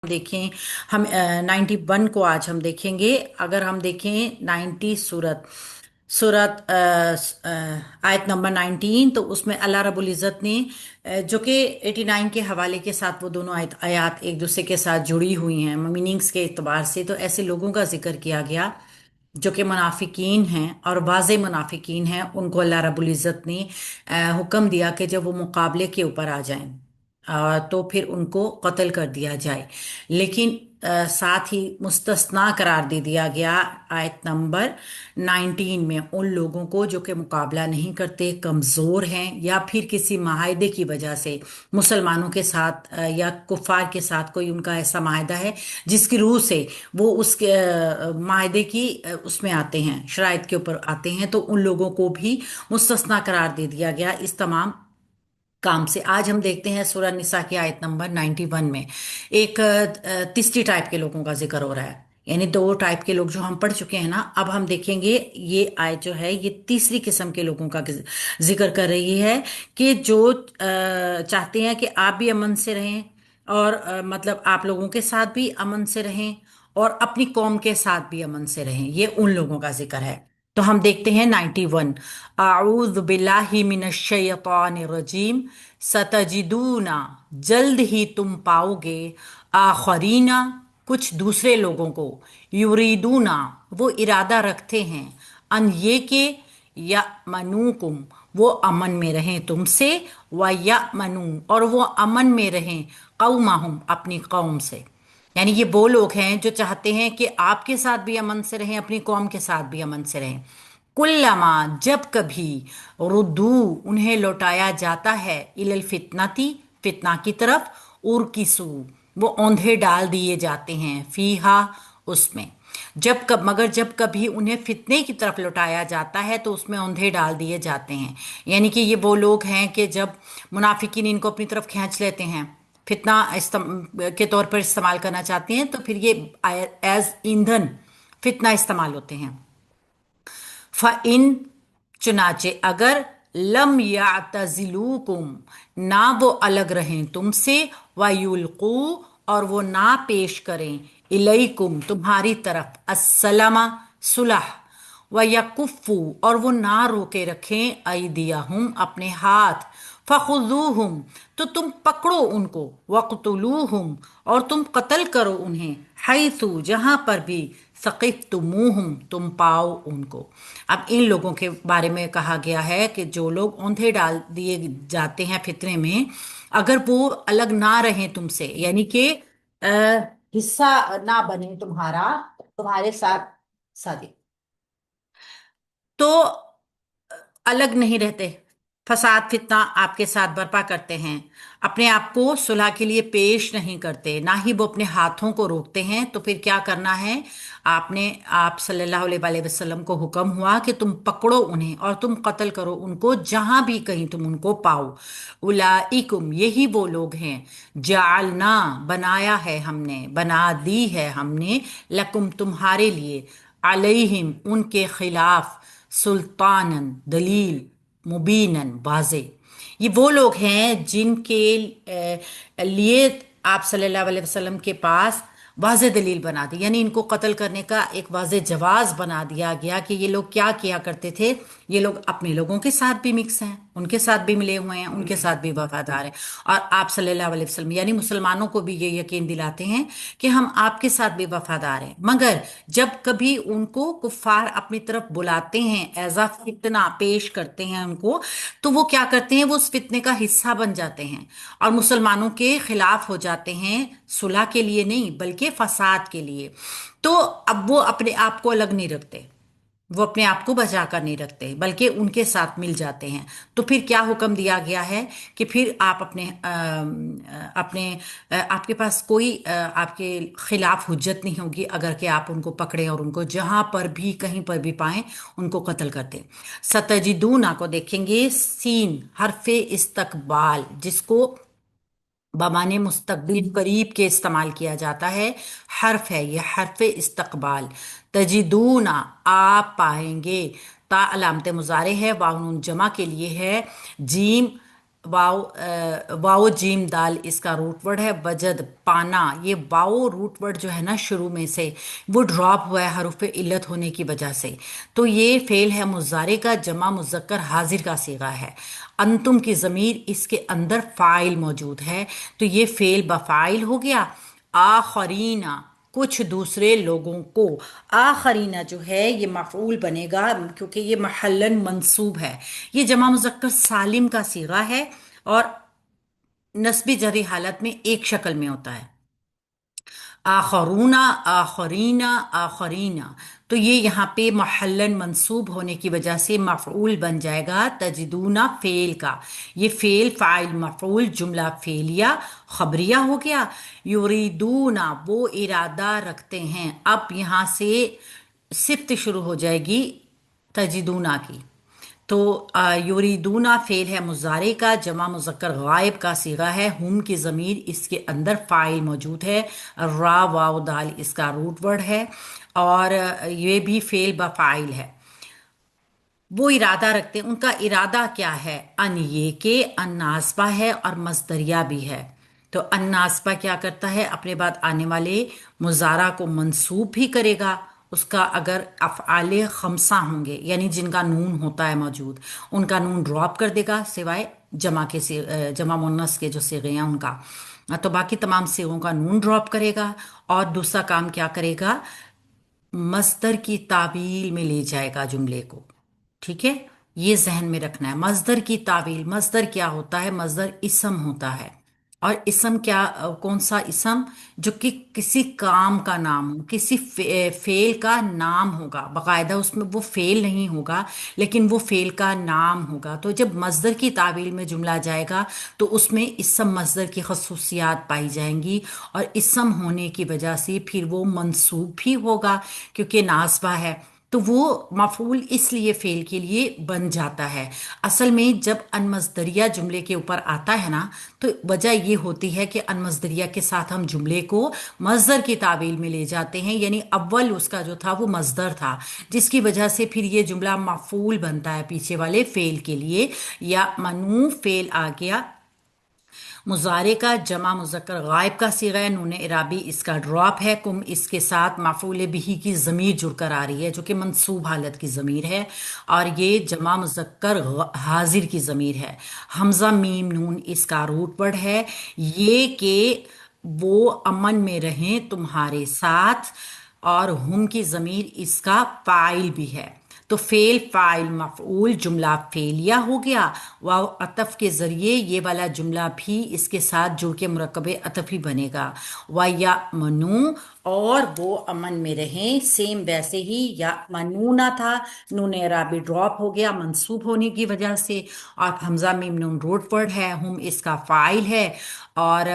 देखें हम 91 को आज हम देखेंगे। अगर हम देखें 90 सूरत सूरत आयत नंबर 19, तो उसमें अल्लाह रब्बुल इज़्ज़त ने जो कि 89 के हवाले के साथ वो दोनों आयत एक दूसरे के साथ जुड़ी हुई हैं मीनिंग्स के एतबार से। तो ऐसे लोगों का जिक्र किया गया जो कि मुनाफिकीन हैं और वाज़े मुनाफिकीन हैं। उनको अल्लाह रब्बुल इज़्ज़त ने हुक्म दिया कि जब वो मुकाबले के ऊपर आ जाएं तो फिर उनको कत्ल कर दिया जाए। लेकिन साथ ही मुस्तस्ना करार दे दिया गया आयत नंबर 19 में उन लोगों को जो कि मुकाबला नहीं करते, कमज़ोर हैं, या फिर किसी माहदे की वजह से मुसलमानों के साथ या कुफार के साथ कोई उनका ऐसा माहदा है जिसकी रूह से वो उसके माहदे की उसमें आते हैं, शराइत के ऊपर आते हैं। तो उन लोगों को भी मुस्तस्ना करार दे दिया गया इस तमाम काम से। आज हम देखते हैं सूरह निसा की आयत नंबर 91 में एक तीसरी टाइप के लोगों का जिक्र हो रहा है। यानी दो टाइप के लोग जो हम पढ़ चुके हैं ना, अब हम देखेंगे ये आयत जो है ये तीसरी किस्म के लोगों का जिक्र कर रही है कि जो चाहते हैं कि आप भी अमन से रहें और मतलब आप लोगों के साथ भी अमन से रहें और अपनी कौम के साथ भी अमन से रहें। ये उन लोगों का जिक्र है। तो हम देखते हैं 91। आऊज़ बिल्लाहि मिनश शैतानिर रजीम। सतजिदूना, जल्द ही तुम पाओगे, आखरीना, कुछ दूसरे लोगों को, युरीदूना, वो इरादा रखते हैं, अन ये के, या मनूकुम, वो अमन में रहें तुमसे, व या मनू, और वो अमन में रहें, कौमाहुम, अपनी कौम से। यानी ये वो लोग हैं जो चाहते हैं कि आपके साथ भी अमन से रहें, अपनी कौम के साथ भी अमन से रहें। कुल्लमा, जब कभी, रुद्दू, उन्हें लौटाया जाता है, इलल फितनती, फितना की तरफ, उर्किसू, वो औंधे डाल दिए जाते हैं, फीहा, उसमें। मगर जब कभी उन्हें फितने की तरफ लौटाया जाता है तो उसमें औंधे डाल दिए जाते हैं। यानी कि ये वो लोग हैं कि जब मुनाफिकीन इनको अपनी तरफ खींच लेते हैं, फितना के तौर पर इस्तेमाल करना चाहते हैं, तो फिर ये एज ईंधन फितना इस्तेमाल होते हैं। फ़इन, चुनाचे अगर, लम यातज़िलूकुम, ना वो अलग रहें तुमसे, वयुल्कू, और वो ना पेश करें, इलैकुम, तुम्हारी तरफ, अस्सलामा, सुलह, व यकुफ़ू, और वो ना रोके रखें, ऐदियहुम, अपने हाथ, फ़ख़ुज़ूहुम, तो तुम पकड़ो उनको, वक़्तुलूहुम, और तुम कत्ल करो उन्हें, हैथु, जहां पर भी, सक़िफ़्तुमूहुम, तुम पाओ उनको। अब इन लोगों के बारे में कहा गया है कि जो लोग औंधे डाल दिए जाते हैं फितने में, अगर वो अलग ना रहें तुमसे, यानी कि अ, हिस्सा ना बने तुम्हारा, तुम्हारे साथ शादी, तो अलग नहीं रहते, फसाद फितना आपके साथ बर्पा करते हैं, अपने आप को सुलह के लिए पेश नहीं करते, ना ही वो अपने हाथों को रोकते हैं, तो फिर क्या करना है? आप सल्लल्लाहु अलैहि वसल्लम को हुक्म हुआ कि तुम पकड़ो उन्हें और तुम कत्ल करो उनको जहां भी कहीं तुम उनको पाओ। उलाइकुम, यही वो लोग हैं, जालना, बनाया है हमने, बना दी है हमने, लकुम, तुम्हारे लिए, अलैहिम, उनके खिलाफ, सुल्तानन, दलील, मुबीनन, वाजे। ये वो लोग हैं जिनके लिए आप सल्लल्लाहु अलैहि वसल्लम के पास वाज़े दलील बना दी, यानी इनको कत्ल करने का एक वाज़े जवाज बना दिया गया कि ये लोग क्या किया करते थे। ये लोग अपने लोगों के साथ भी मिक्स हैं, उनके साथ भी मिले हुए हैं, उनके साथ भी वफादार हैं, और आप सल्लल्लाहु अलैहि वसल्लम यानी मुसलमानों को भी ये यकीन दिलाते हैं कि हम आपके साथ भी वफादार हैं। मगर जब कभी उनको कुफार अपनी तरफ बुलाते हैं, एज अ फितना पेश करते हैं उनको, तो वो क्या करते हैं? वो उस फितने का हिस्सा बन जाते हैं और मुसलमानों के खिलाफ हो जाते हैं, सुलह के लिए नहीं बल्कि फसाद के लिए। तो अब वो अपने आप को अलग नहीं रखते, वो अपने आप को बचा कर नहीं रखते, बल्कि उनके साथ मिल जाते हैं। तो फिर क्या हुक्म दिया गया है कि फिर आप आपके पास कोई आपके खिलाफ हुज्जत नहीं होगी अगर कि आप उनको पकड़े और उनको जहां पर भी कहीं पर भी पाएं उनको कत्ल कर दें। सतजिदूना को देखेंगे, सीन हरफे इस्तकबाल, जिसको बमाने मुस्तकबिल करीब के इस्तेमाल किया जाता है, हर्फ है यह, हर्फ इस्तकबाल। तजिदूना, आप पाएंगे, ता अलामत मुजारे है, वाउन जमा के लिए है, जीम वाओ जीम दाल इसका रूट वर्ड है। वजद, पाना, ये वाओ रूट वर्ड जो है ना शुरू में से वो ड्रॉप हुआ है हरूफ इल्लत होने की वजह से। तो ये फेल है मुजारे का, जमा मुजक्कर हाजिर का सीगा है। अंतुम की ज़मीर इसके अंदर फाइल मौजूद है, तो ये फेल बफाइल हो गया। आखरीना, कुछ दूसरे लोगों को। आखरीना जो है ये मफऊल बनेगा क्योंकि ये महल्लन मंसूब है। ये जमा मुज़क्कर सालिम का सीगा है और नस्बी जरी हालत में एक शक्ल में होता है। आखरूना, आखरीना, आखरीना। तो ये यहाँ पे महल्लन मंसूब होने की वजह से मफऊल बन जाएगा तजिदूना फेल का। ये फेल फाइल मफऊल जुमला फेलिया खबरिया हो गया। युरीदूना, वो इरादा रखते हैं। अब यहाँ से सिफ्त शुरू हो जाएगी तजिदूना की। तो युरीदूना फेल है मुजारे का, जमा मुज़क्कर गायब का सीगा है। हुम की ज़मीर इसके अंदर फ़ाइल मौजूद है। रा वाव दाल इसका रूट वर्ड है और ये भी फेल बफ़ाइल है। वो इरादा रखते हैं, उनका इरादा क्या है? अन, ये के अन नास्बा है और मस्दरिया भी है। तो अन नास्बा क्या करता है? अपने बाद आने वाले मुजारा को मंसूब भी करेगा। उसका अगर अफ़आले खमसा होंगे यानी जिनका नून होता है मौजूद, उनका नून ड्रॉप कर देगा सिवाय जमा के से जमा मुन्नस के जो सिगे हैं उनका। तो बाकी तमाम सिगों का नून ड्रॉप करेगा। और दूसरा काम क्या करेगा? मस्दर की तावील में ले जाएगा जुमले को। ठीक है, ये जहन में रखना है। मस्दर की तावील, मस्दर क्या होता है? मस्दर इसम होता है। और इसम क्या, कौन सा इसम? जो कि किसी काम का नाम हो, किसी फेल का नाम होगा बाकायदा, उसमें वो फेल नहीं होगा लेकिन वो फेल का नाम होगा। तो जब मस्दर की तावील में जुमला जाएगा तो उसमें इसम मस्दर की खसूसियात पाई जाएंगी और इसम होने की वजह से फिर वो मंसूब भी होगा क्योंकि नासबा है। तो वो मफूल इसलिए फेल के लिए बन जाता है। असल में जब अनमस्दरिया जुमले के ऊपर आता है ना, तो वजह ये होती है कि अनमस्दरिया के साथ हम जुमले को मस्दर की तावील में ले जाते हैं, यानी अव्वल उसका जो था वो मस्दर था, जिसकी वजह से फिर ये जुमला मफूल बनता है पीछे वाले फेल के लिए। या मनू फेल आ गया। मुजारे का जमा मुज़क्कर गायब का सीगा है। नून इराबी इसका ड्रॉप है। कुम इसके साथ माफूल बिही की ज़मीर जुड़कर आ रही है जो कि मंसूब हालत की ज़मीर है और ये जमा मुज़क्कर हाजिर की ज़मीर है। हमज़ा मीम नून इसका रूट वर्ड है। ये कि वो अमन में रहें तुम्हारे साथ, और हुम की ज़मीर इसका फ़ाइल भी है। तो फेल फाइल मफऊल जुमला फेलिया हो गया। वाव अतफ के जरिए ये वाला जुमला भी इसके साथ जुड़ के मुरक्कब अतफी बनेगा। व या मनू, और वो अमन में रहें, सेम वैसे ही या मनूना था, नून एराबी ड्रॉप हो गया मंसूब होने की वजह से। और हमजा मीम नून रोट वर्ड है, हम इसका फाइल है और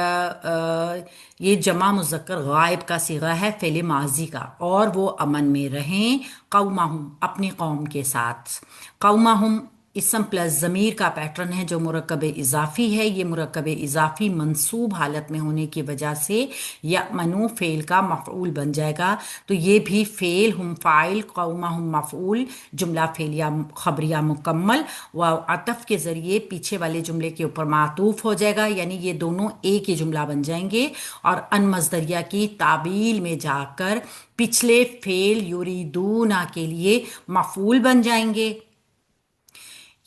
ये जमा मुज़क्कर गायब का सीगा है फेले माजी का। और वो अमन में रहें कौमाहुम, अपनी कौम के साथ। कौमाहुम इसम प्लस ज़मीर का पैटर्न है जो मुरक्कब इजाफ़ी है। ये मुरक्कब इजाफ़ी मंसूब हालत में होने की वजह से या मनू फ़ेल का मफ़ऊल बन जाएगा। तो ये भी फ़ेल हम फ़ाइल कौमाहुम मफ़ऊल जुमला फ़ेलिया खबरिया मुकम्मल व अतफ़ के ज़रिए पीछे वाले जुमले के ऊपर मातूफ़ हो जाएगा, यानी ये दोनों एक ही जुमला बन जाएंगे और अन मज़दरिया की ताबील में जाकर पिछले फ़ेल युरीदूना के लिए मफ़ऊल बन जाएंगे।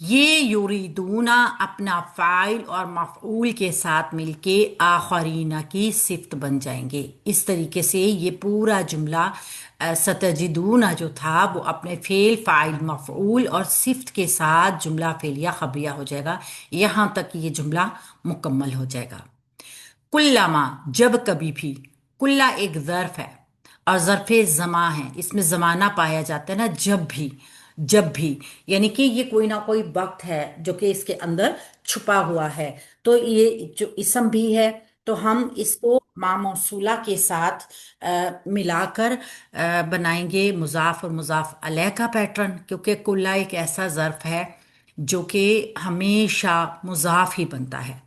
ये युरीदूना अपना फ़ाइल और मफ़ऊल के साथ मिलके आखरीना की सिफ्त बन जाएंगे। इस तरीके से ये पूरा जुमला सतजिदूना जो था वो अपने फ़ेल फ़ाइल मफ़ऊल और सिफ्त के साथ जुमला फ़ेलिया खबरिया हो जाएगा। यहाँ तक ये जुमला मुकम्मल हो जाएगा। कुल्लामा, जब कभी भी। कुल्ला एक ज़र्फ़ है और ज़र्फ़े ज़मा है, इसमें ज़माना पाया जाता है ना, जब भी। जब भी यानी कि ये कोई ना कोई वक्त है जो कि इसके अंदर छुपा हुआ है। तो ये जो इसम भी है तो हम इसको मा मौसूला के साथ मिलाकर बनाएंगे मुज़ाफ़ और मुज़ाफ़ अलैह का पैटर्न, क्योंकि कुल्ला एक ऐसा ज़र्फ़ है जो कि हमेशा मुज़ाफ़ ही बनता है।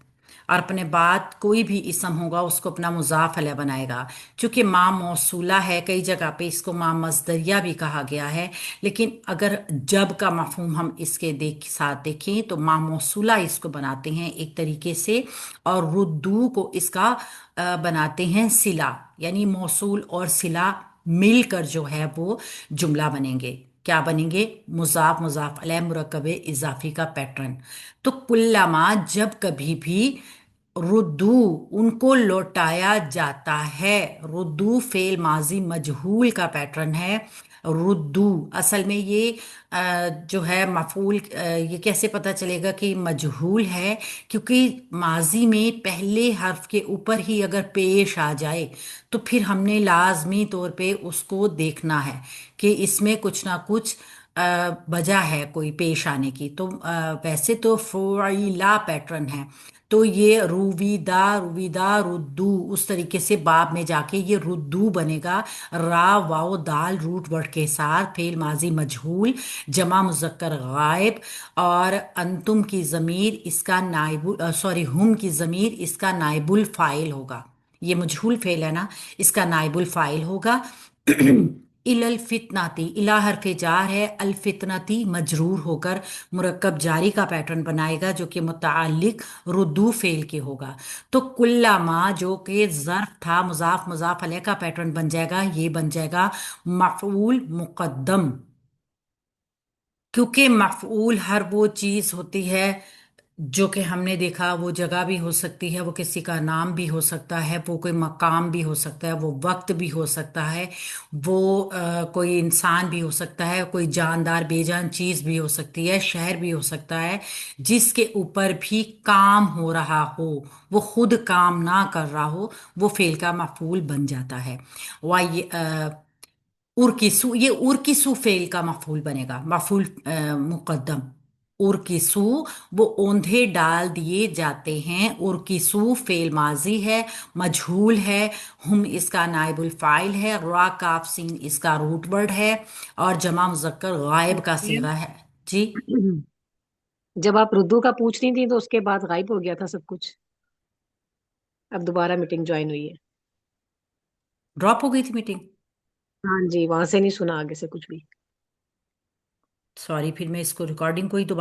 और अपने बाद कोई भी इसम होगा उसको अपना मुजाफ अलैह बनाएगा। चूंकि माँ मौसूला है, कई जगह पे इसको माँ मस्दरिया भी कहा गया है, लेकिन अगर जब का मफहूम हम इसके साथ देखें तो माँ मौसूला इसको बनाते हैं एक तरीके से, और रुद्दू को इसका बनाते हैं सिला, यानी मौसूल और सिला मिलकर जो है वो जुमला बनेंगे। क्या बनेंगे? मुजाफ मुजाफ अलैह मुरक्कब इजाफी का पैटर्न। तो कुल्लामा, जब कभी भी, रुद्दू उनको लौटाया जाता है। रुद्दू फेल माजी मजहूल का पैटर्न है। रुद्दू असल में ये जो है मफूल, ये कैसे पता चलेगा कि मजहूल है? क्योंकि माजी में पहले हर्फ के ऊपर ही अगर पेश आ जाए तो फिर हमने लाजमी तौर पे उसको देखना है कि इसमें कुछ ना कुछ वजह है कोई पेश आने की। तो वैसे तो फ़ुइला पैटर्न है, तो ये रुविदा रुविदा रुद्दू, उस तरीके से बाब में जाके ये रुद्दू बनेगा। रा वाओ दाल रूट वर्ड के साथ, फेल माजी मजहूल, जमा मुजक्कर गायब, और अंतुम की ज़मीर इसका नाइबुल, सॉरी हुम की ज़मीर इसका नाइबुल फाइल होगा। ये मजहूल फेल है ना, इसका नाइबुल फाइल होगा। इलल फितनाती, इला हरफे जार है, अल फितनती मजरूर होकर मुरक्कब जारी का पैटर्न बनाएगा जो कि मुतालिक रुदू फेल के होगा। तो कुल्लामा जो कि ज़र्फ था, मुजाफ मुजाफ अलैह का पैटर्न बन जाएगा, ये बन जाएगा मफऊल मुकद्दम। क्योंकि मफऊल हर वो चीज होती है जो कि हमने देखा, वो जगह भी हो सकती है, वो किसी का नाम भी हो सकता है, वो कोई मकाम भी हो सकता है, वो वक्त भी हो सकता है, वो कोई इंसान भी हो सकता है, कोई जानदार बेजान चीज भी हो सकती है, शहर भी हो सकता है, जिसके ऊपर भी काम हो रहा हो, वो खुद काम ना कर रहा हो, वो फेल का मफूल बन जाता है। वाई उर्किसु, ये उर्किसु फेल का मफूल बनेगा, मफूल मुकद्दम। उर्किसु, वो ओंधे डाल दिए जाते हैं। उर्किसु फेल माजी है, मजहूल है। हम इसका नाइबुल फाइल है। रा काफ सीन इसका रूट वर्ड है, और जमा मुजक्कर गायब का ये सीगा है। जी। जब आप रुद्दू का पूछ रही थी तो उसके बाद गायब हो गया था सब कुछ। अब दोबारा मीटिंग ज्वाइन हुई है। ड्रॉप हो गई थी मीटिंग। हाँ जी, वहां से नहीं सुना आगे से कुछ भी। सॉरी, फिर मैं इसको रिकॉर्डिंग को ही दोबारा